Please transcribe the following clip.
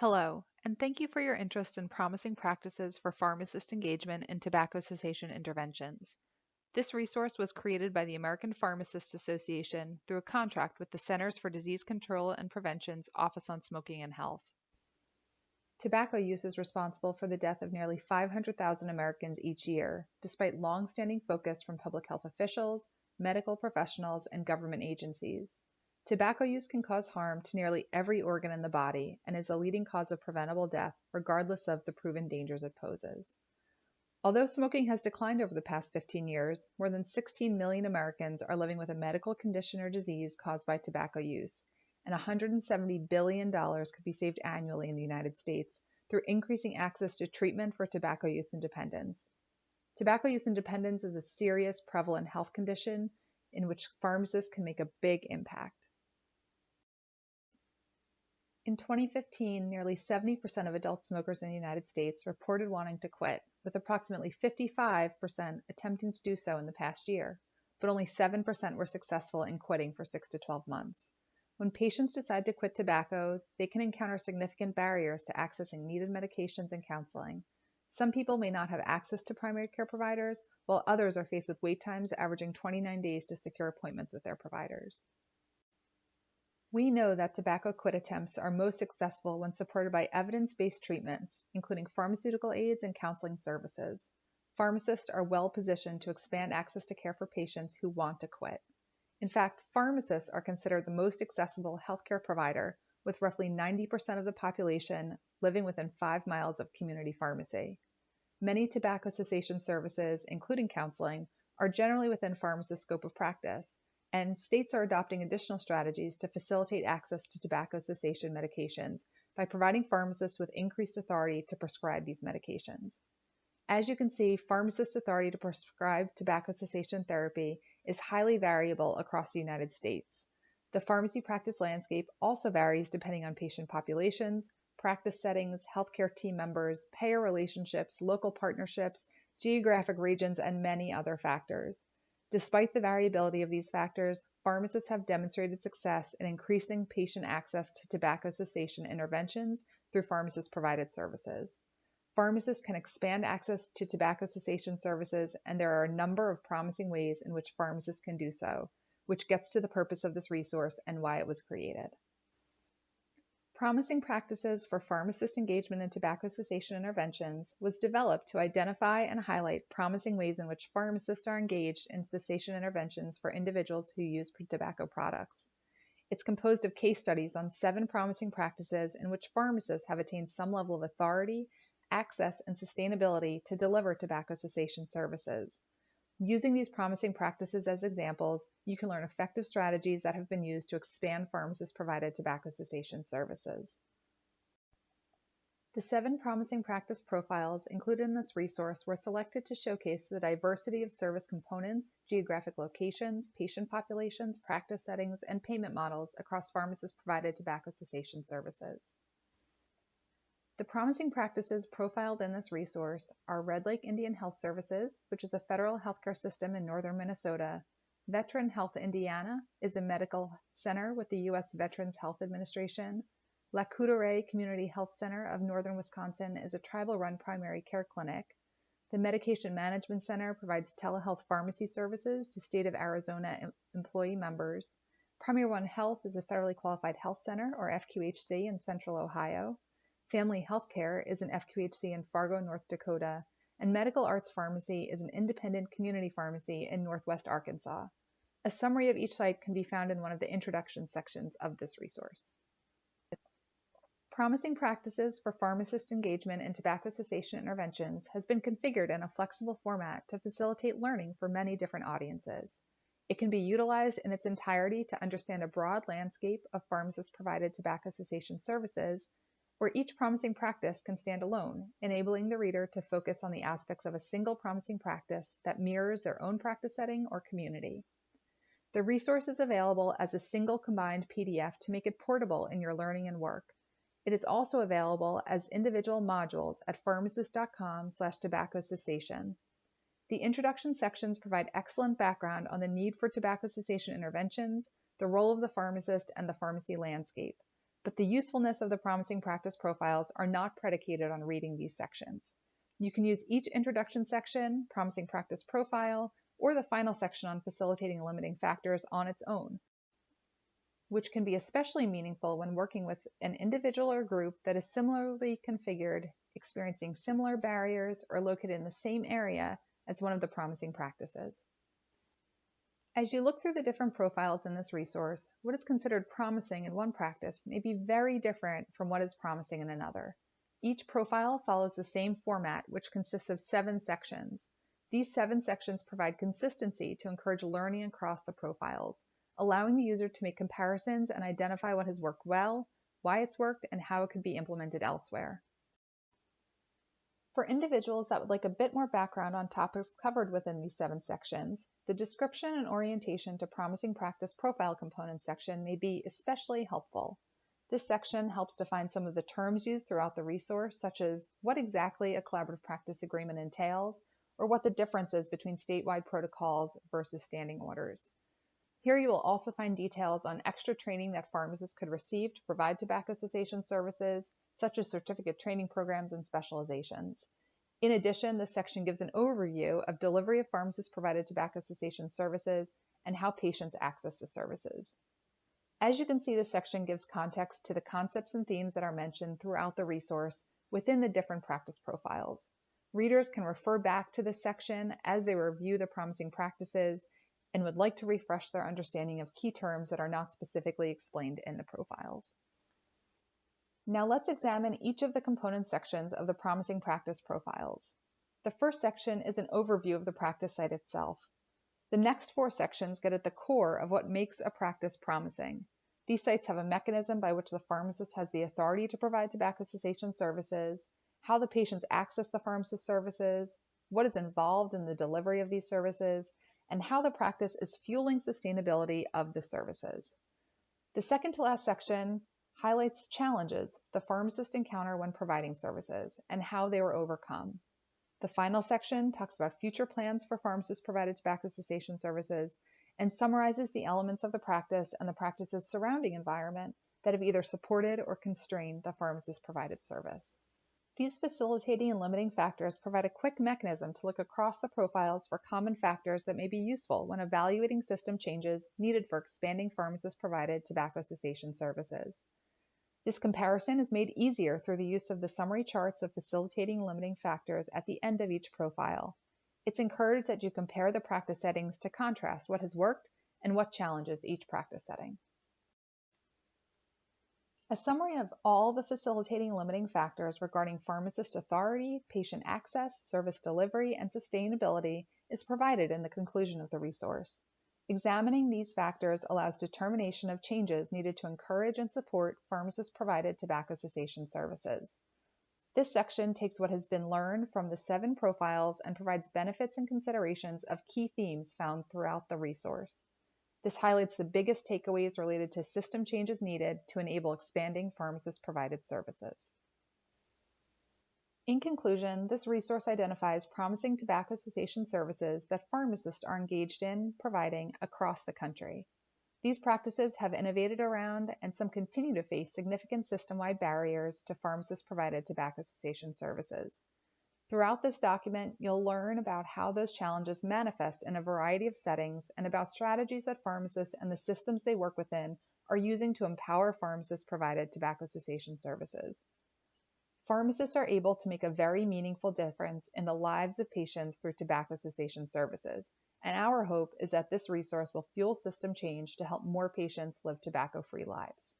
Hello, and thank you for your interest in promising practices for pharmacist engagement in tobacco cessation interventions. This resource was created by the American Pharmacists Association through a contract with the Centers for Disease Control and Prevention's Office on Smoking and Health. Tobacco use is responsible for the death of nearly 500,000 Americans each year, despite long-standing focus from public health officials, medical professionals, and government agencies. Tobacco use can cause harm to nearly every organ in the body and is a leading cause of preventable death, regardless of the proven dangers it poses. Although smoking has declined over the past 15 years, more than 16 million Americans are living with a medical condition or disease caused by tobacco use, and $170 billion could be saved annually in the United States through increasing access to treatment for tobacco use independence. Tobacco use independence is a serious, prevalent health condition in which pharmacists can make a big impact. In 2015, nearly 70% of adult smokers in the United States reported wanting to quit, with approximately 55% attempting to do so in the past year, but only 7% were successful in quitting for 6 to 12 months. When patients decide to quit tobacco, they can encounter significant barriers to accessing needed medications and counseling. Some people may not have access to primary care providers, while others are faced with wait times averaging 29 days to secure appointments with their providers. We know that tobacco quit attempts are most successful when supported by evidence-based treatments, including pharmaceutical aids and counseling services. Pharmacists are well positioned to expand access to care for patients who want to quit. In fact, pharmacists are considered the most accessible healthcare provider, with roughly 90% of the population living within 5 miles of community pharmacy. Many tobacco cessation services, including counseling, are generally within pharmacists' scope of practice, and states are adopting additional strategies to facilitate access to tobacco cessation medications by providing pharmacists with increased authority to prescribe these medications. As you can see, pharmacists' authority to prescribe tobacco cessation therapy is highly variable across the United States. The pharmacy practice landscape also varies depending on patient populations, practice settings, healthcare team members, payer relationships, local partnerships, geographic regions, and many other factors. Despite the variability of these factors, pharmacists have demonstrated success in increasing patient access to tobacco cessation interventions through pharmacist-provided services. Pharmacists can expand access to tobacco cessation services, and there are a number of promising ways in which pharmacists can do so, which gets to the purpose of this resource and why it was created. Promising Practices for Pharmacist Engagement in Tobacco Cessation Interventions was developed to identify and highlight promising ways in which pharmacists are engaged in cessation interventions for individuals who use tobacco products. It's composed of case studies on 7 promising practices in which pharmacists have attained some level of authority, access, and sustainability to deliver tobacco cessation services. Using these promising practices as examples, you can learn effective strategies that have been used to expand pharmacist-provided tobacco cessation services. The 7 promising practice profiles included in this resource were selected to showcase the diversity of service components, geographic locations, patient populations, practice settings, and payment models across pharmacist-provided tobacco cessation services. The promising practices profiled in this resource are Red Lake Indian Health Services, which is a federal healthcare system in northern Minnesota. Veteran Health Indiana is a medical center with the U.S. Veterans Health Administration. La Coudray Community Health Center of northern Wisconsin is a tribal-run primary care clinic. The Medication Management Center provides telehealth pharmacy services to state of Arizona employee members. Premier One Health is a federally qualified health center, or FQHC, in central Ohio. Family Healthcare is an FQHC in Fargo, North Dakota, and Medical Arts Pharmacy is an independent community pharmacy in Northwest Arkansas. A summary of each site can be found in one of the introduction sections of this resource. Promising Practices for Pharmacist Engagement in Tobacco Cessation Interventions has been configured in a flexible format to facilitate learning for many different audiences. It can be utilized in its entirety to understand a broad landscape of pharmacist-provided tobacco cessation services, where each promising practice can stand alone, enabling the reader to focus on the aspects of a single promising practice that mirrors their own practice setting or community. The resource is available as a single combined PDF to make it portable in your learning and work. It is also available as individual modules at pharmacist.com/tobacco cessation. The introduction sections provide excellent background on the need for tobacco cessation interventions, the role of the pharmacist, and the pharmacy landscape. but the usefulness of the promising practice profiles are not predicated on reading these sections. You can use each introduction section, promising practice profile, or the final section on facilitating and limiting factors on its own, which can be especially meaningful when working with an individual or group that is similarly configured, experiencing similar barriers, or located in the same area as one of the promising practices. As you look through the different profiles in this resource, what is considered promising in one practice may be very different from what is promising in another. Each profile follows the same format, which consists of 7 sections. These 7 sections provide consistency to encourage learning across the profiles, allowing the user to make comparisons and identify what has worked well, why it's worked, and how it could be implemented elsewhere. For individuals that would like a bit more background on topics covered within these 7 sections, the description and orientation to promising practice profile components section may be especially helpful. This section helps define some of the terms used throughout the resource, such as what exactly a collaborative practice agreement entails, or what the difference is between statewide protocols versus standing orders. Here you will also find details on extra training that pharmacists could receive to provide tobacco cessation services, such as certificate training programs and specializations. In addition, this section gives an overview of delivery of pharmacist-provided tobacco cessation services and how patients access the services. As you can see, this section gives context to the concepts and themes that are mentioned throughout the resource within the different practice profiles. Readers can refer back to this section as they review the promising practices and would like to refresh their understanding of key terms that are not specifically explained in the profiles. Now let's examine each of the component sections of the promising practice profiles. The first section is an overview of the practice site itself. The next 4 sections get at the core of what makes a practice promising. These sites have a mechanism by which the pharmacist has the authority to provide tobacco cessation services, how the patients access the pharmacist services, what is involved in the delivery of these services, and how the practice is fueling sustainability of the services. The second to last section highlights challenges the pharmacists encounter when providing services and how they were overcome. The final section talks about future plans for pharmacist-provided tobacco cessation services and summarizes the elements of the practice and the practice's surrounding environment that have either supported or constrained the pharmacist-provided service. These facilitating and limiting factors provide a quick mechanism to look across the profiles for common factors that may be useful when evaluating system changes needed for expanding pharmacist-provided tobacco cessation services. This comparison is made easier through the use of the summary charts of facilitating and limiting factors at the end of each profile. It's encouraged that you compare the practice settings to contrast what has worked and what challenges each practice setting. A summary of all the facilitating and limiting factors regarding pharmacist authority, patient access, service delivery, and sustainability is provided in the conclusion of the resource. Examining these factors allows determination of changes needed to encourage and support pharmacist-provided tobacco cessation services. This section takes what has been learned from the 7 profiles and provides benefits and considerations of key themes found throughout the resource. This highlights the biggest takeaways related to system changes needed to enable expanding pharmacist-provided services. In conclusion, this resource identifies promising tobacco cessation services that pharmacists are engaged in providing across the country. These practices have innovated around, and some continue to face significant system-wide barriers to pharmacist-provided tobacco cessation services. Throughout this document, you'll learn about how those challenges manifest in a variety of settings and about strategies that pharmacists and the systems they work within are using to empower pharmacist-provided tobacco cessation services. Pharmacists are able to make a very meaningful difference in the lives of patients through tobacco cessation services, and our hope is that this resource will fuel system change to help more patients live tobacco-free lives.